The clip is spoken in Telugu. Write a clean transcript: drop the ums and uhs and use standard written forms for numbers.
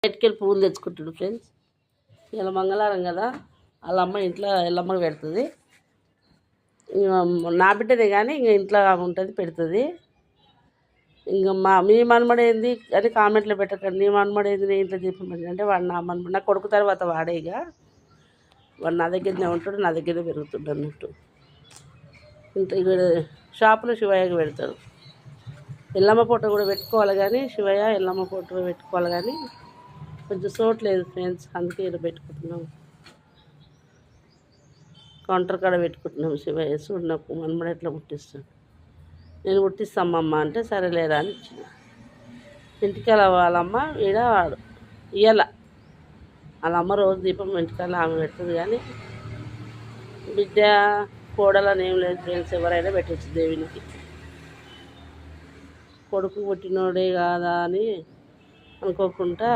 బయటికి వెళ్ళి పువ్వులు తెచ్చుకుంటాడు ఫ్రెండ్స్. ఇలా మంగళవారం కదా, వాళ్ళ అమ్మ ఇంట్లో ఎల్లమ్మకి పెడుతుంది. నా బిడ్డనే కానీ ఇంక ఇంట్లో ఉంటుంది, పెడుతుంది. ఇంకా మీ మనమడేంది అని కామెంట్లో పెట్టకండి. నీ మనమడేంది నేను ఇంట్లో చెప్పమండి అంటే వాడు నా మనమడు, నా కొడుకు తర్వాత వాడే. ఇక వాడు నా దగ్గరనే ఉంటాడు, నా దగ్గరే పెరుగుతుండు అన్నట్టు. ఇంత ఇక్కడ షాపులో శివయ్యకి పెడతాడు. ఎల్లమ్మ ఫోటో కూడా పెట్టుకోవాలి కానీ, శివయ్య ఎల్లమ్మ ఫోటో పెట్టుకోవాలి కానీ కొంచెం చోట్లేదు ఫ్రెండ్స్, అందుకే ఇక్కడ పెట్టుకుంటున్నాం. కౌంటర్ కాడ పెట్టుకుంటున్నాం. శివయ్య చూడు నాకు మనమడ ఎట్లా పుట్టిస్తాడు. నేను పుట్టిస్తామమ్మ అంటే సరేలేరా అని ఇచ్చిన. ఇంటికాల వాళ్ళమ్మ ఈడ వాడు ఇయ్యాల వాళ్ళమ్మ రోజు దీపం ఇంటికాల ఆమె పెడుతుంది కానీ బిడ్డ కోడలని ఏం లేదు ఫ్రెండ్స్, ఎవరైనా పెట్టచ్చు దేవునికి. కొడుకు పుట్టినోడే కాదా అని అనుకోకుండా